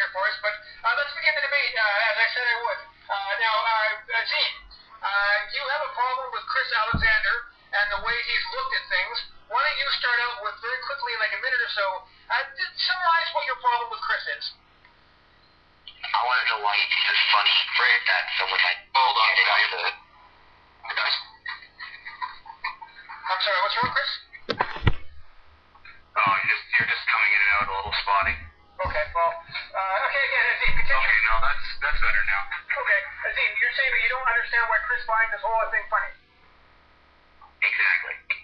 here for us, but let's begin the debate, as I said I would. Now, Azeem, you have a problem with Chris Alexander and the way he's looked at things. Why don't you start out with, very quickly, like a minute or so, summarize what your problem with Chris is. I want to know why he thinks it's funny. Phrase that so when I hold on to guys. I'm sorry, what's wrong, Chris? Oh, you're just coming in and out a little spotty. Okay, well, okay, again, Azeem, continue. Okay, no, that's better now. Okay, Azeem, you're saying that you don't understand why Chris finds this whole thing funny. Exactly.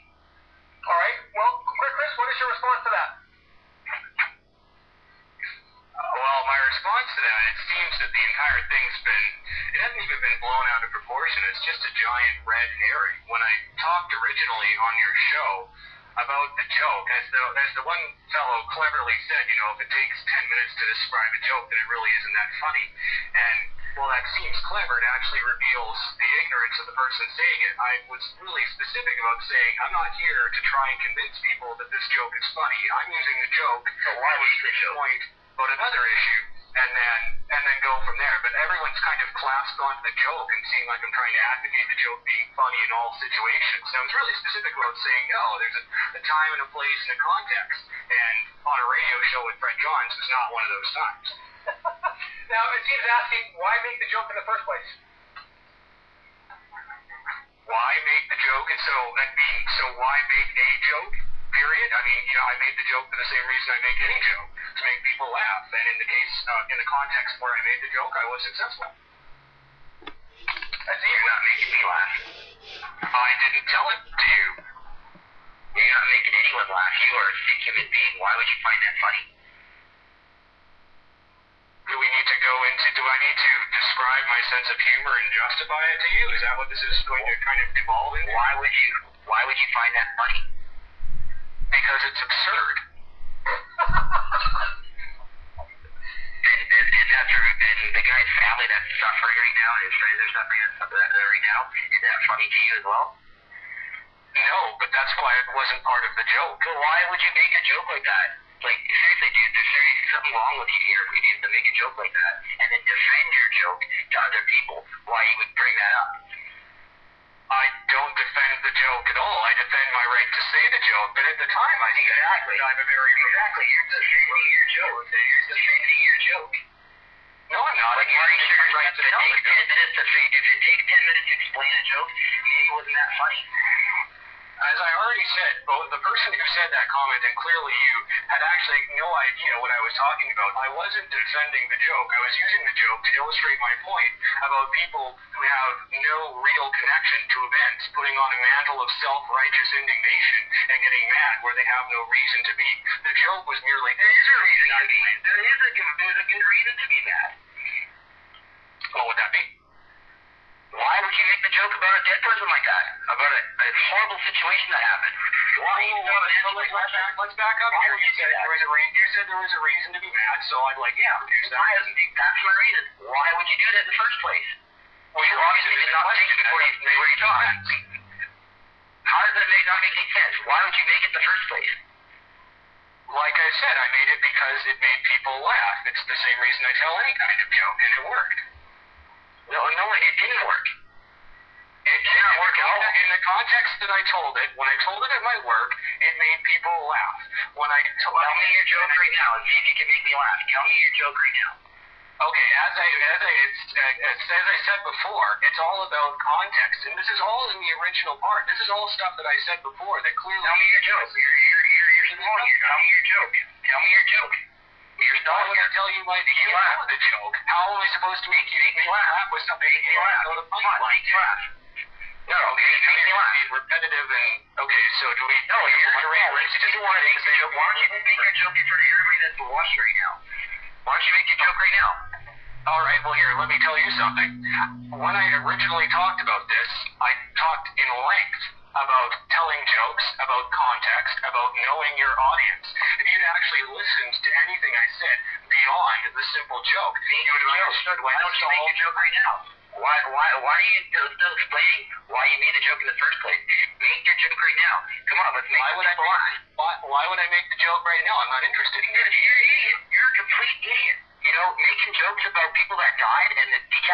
All right, well, Chris, what is your response to that? Well, my response to that, it seems that the entire thing's it hasn't even been blown out of proportion. It's just a giant red herring. When I talked originally on your show about the joke, as the one fellow cleverly said, if it takes 10 minutes to describe a joke, then it really isn't that funny. And while that seems clever, it actually reveals the ignorance of the person saying it. I was really specific about saying, I'm not here to try and convince people that this joke is funny. I'm using the joke to illustrate the point about another issue, and then go from there. But everyone's kind of clasped onto the joke and seem like I'm trying to advocate the joke being funny in all situations. So I was really specific about saying, no, there's a time and a place and a context. And on a radio show with Fred Johns was not one of those times. Now, Azeem's asking, why make the joke in the first place? Why make the joke? And so why make a joke? Period. I mean, I made the joke for the same reason I make any joke, to make people laugh. And in the context where I made the joke, I was successful. Azeem, you're not making me laugh. I didn't tell it to you. You're not making anyone laugh. You are a sick human being. Why would you find that funny? Do I need to describe my sense of humor and justify it to you? Is that what this is going to kind of devolve into? Why would you find that funny? Because it's absurd. and the guy's family that's suffering right now, and his friends are suffering right now, is that funny to you as well? No, but that's why it wasn't part of the joke. So why would you make a joke like that? Like, seriously, dude, there's seriously something wrong with you here if you need to make a joke like that, and then defend your joke to other people, why you would bring that up. I don't defend the joke at all. I defend my right to say the joke, but at the time I think I'm a very... Exactly, you're defending your joke. You're defending your joke. No, I'm not. Like, you're sure right to tell the joke. If it takes 10 minutes to explain a joke, maybe it wasn't that funny. As I already said, both the person who said that comment and clearly you had actually no idea what I was talking about. I wasn't defending the joke. I was using the joke to illustrate my point about people who have no real connection to events, putting on a mantle of self-righteous indignation and getting mad where they have no reason to be. The joke was merely... There is a reason to be. There's a good reason to be mad. What would that be? Why would you make the joke about a dead person like that? About a horrible situation that happened? Why? Let's back up here. You said there was a reason to be mad, so I'm like, yeah, produce that. That's my reason. Why would you do that in the first place? Well, you're obviously not thinking before you talk. How does that not make any sense? Why would you make it in the first place? Like I said, I made it because it made people laugh. It's the same reason I tell any kind of joke, and it worked. No, it didn't work. It didn't work at all. In the context that I told it, when I told it might work, it made people laugh. Tell me your joke right now and see if you can make me laugh. Tell me your joke right now. Okay, as I said before, it's all about context, and this is all in the original part. This is all stuff that I said before that clearly... Tell me your joke. You're small here. Tell me your joke. Tell me your joke. You're not going to tell you my laugh with a joke. How am I supposed to make you laugh with something that you laugh? Go to laugh. No, okay, make me laugh. Repetitive and... Okay, so do we... No, you're right. You want to make a joke. Why don't you make your joke in front of everybody that's watching right now? Why don't you make your joke right now? All right, well, here, let me tell you something. When I originally talked about this, I talked in length about telling jokes, about context, about knowing your audience. If you'd actually listened to anything I said beyond the simple joke, you would have understood why don't you make your joke right now? Why are you still explaining why you made the joke in the first place? Make your joke right now. Come on, let's make people laugh. Why would I make the joke right now? I'm not interested in it. You're an idiot. You're a complete idiot.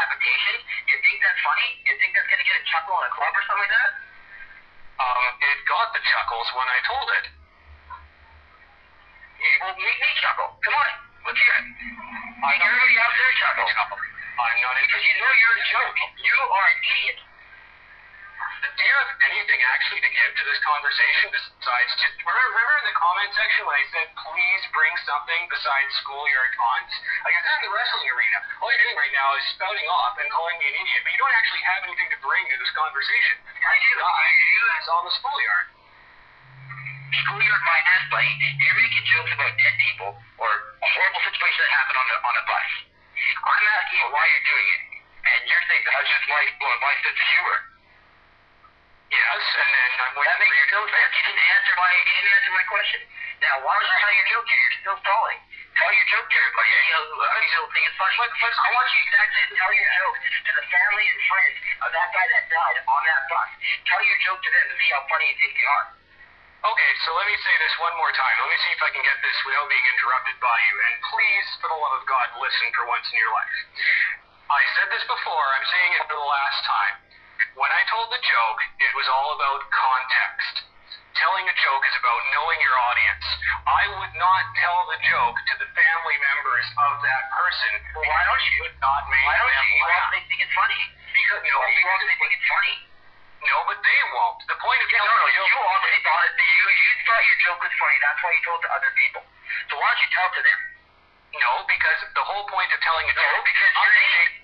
decapitation? You think that's funny? You think that's gonna get a chuckle in a club or something like that? It got the chuckles when I told it. Well, make me chuckle. Come on, let's hear it. Everybody out there chuckle. I'm not Because interested. you know you're a joke. You are an idiot. Do you have anything actually to give to this conversation besides just... Remember in the comment section when I said, please bring something besides schoolyard taunts? Like, I'm in the wrestling arena. All you're doing right now is spouting off and calling me an idiot, but you don't actually have anything to bring to this conversation. I do. It's on the schoolyard. Schoolyard my ass, buddy. You're making jokes about dead people or a horrible situation that happened on a bus. I'm asking you why you're doing it, and you're saying that's just my sense of humor. Yes, and then I'm waiting That makes no sense. You didn't answer my question. Now, why would you tell your joke here? You're still stalling. Tell your joke to everybody. You still think it's funny. I want you exactly to tell your joke to the family and friends of that guy that died on that bus. Tell your joke to them and see how funny you think they are. Okay, so let me say this one more time. Let me see if I can get this without being interrupted by you. And please, for the love of God, listen for once in your life. I said this before. I'm saying it for the last time. When I told the joke, it was all about context. Telling a joke is about knowing your audience. I would not tell the joke to the family members of that person. Well, why don't you? Would not make Why don't them you? laugh. They think it's funny. Because they think it's funny. No, but they won't. The point of telling a joke... You already thought it. You thought your joke was funny. That's why you told it to other people. So why don't you tell it to them? No, because the whole point of telling a joke... because you're an idiot.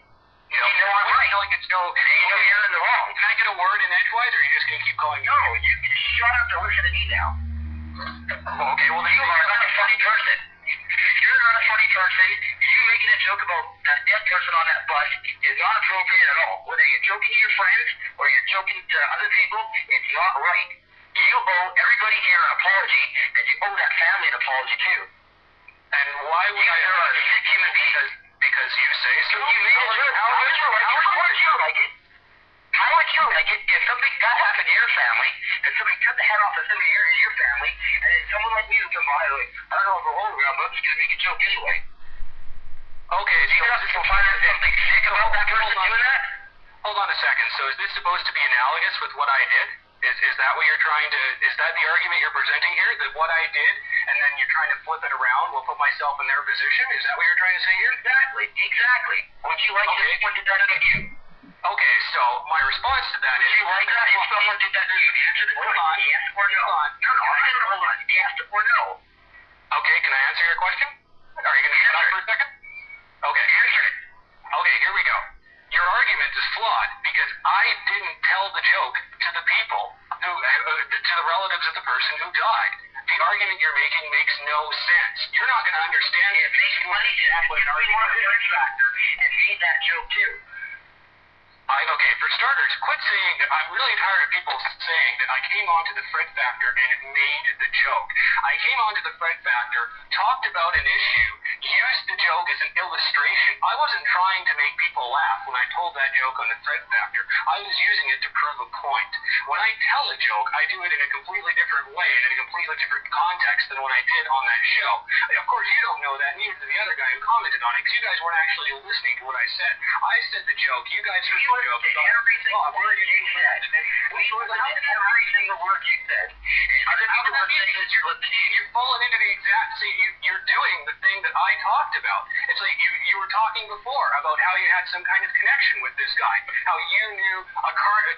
You know, I'm right. Telling a joke... You're in the wrong. Can I get a word in edgewise, or are you just going to keep calling me? No, you shut up and listen to me now. Okay, well, then You are not a funny person. You're not a funny person. You making a joke about that dead person on that bus is not appropriate at all. Whether you're joking to your friends or you're joking to other people, it's not right. You owe everybody here an apology, and you owe that family an apology too. And why would I... You're a sick human being. Because you say so? You made a joke. How would you like it? How would you like it if something bad happened to your family, and somebody cut the head off of somebody in your family, and then someone like me would come by like, I don't know if we're over around, but I'm just going to make a joke anyway. Okay, so is this something sick about that person doing that? Hold on a second. So is this supposed to be analogous with what I did? Is that what you're trying to... Is that the argument you're presenting here? That what I did, and then you're trying to flip it around, will put myself in their position? Is that what you're trying to say here? Exactly. Would you like it if someone did that to you? Okay, so my response to that is... Would you like that if someone did that to you? Answer the question. Yes or no? No, hold on. Yes or no? Okay, can I answer your question? Are you going to shut up for a second? Okay. Answer it. Okay, here we go. Your argument is flawed because I didn't tell the joke to the people, to the relatives of the person who died. The argument you're making makes no sense. You're not going to understand it. It makes money to have an argument factor and made that joke too. Okay, for starters, quit saying that. I'm really tired of people saying that I came onto the Fred Factor and it made the joke. I came onto the Fred Factor, talked about an issue, used the joke as an illustration. I wasn't trying to make people laugh when I told that joke on the Fred Factor. I was using it to prove a point. When I tell a joke, I do it in a completely different way and in a completely different context than when I did on that show. Of course, you don't know that, neither did the other guy who commented on it, because you guys weren't actually listening to what I said. I said the joke, you guys heard the joke. Every single word you said. We listened to every single word you said. Other people are saying that you're listening. You've fallen into the exact... See, you're doing the thing that I talked about. It's like you were talking before about how you had some kind of connection with this guy, how you knew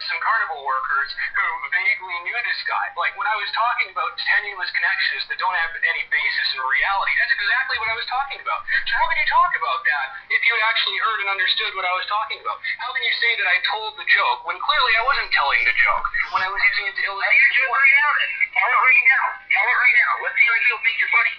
some carnival workers who vaguely knew this guy. Like, when I was talking about tenuous connections that don't have any basis in reality, that's exactly what I was talking about. So how can you talk about that if you actually heard and understood what I was talking about? How can you say that I told the joke when clearly I wasn't telling the joke, when I was using it to illustrate... Tell your joke right now then. Tell it right now. Tell it right now. Let's see how you'll think you're funny.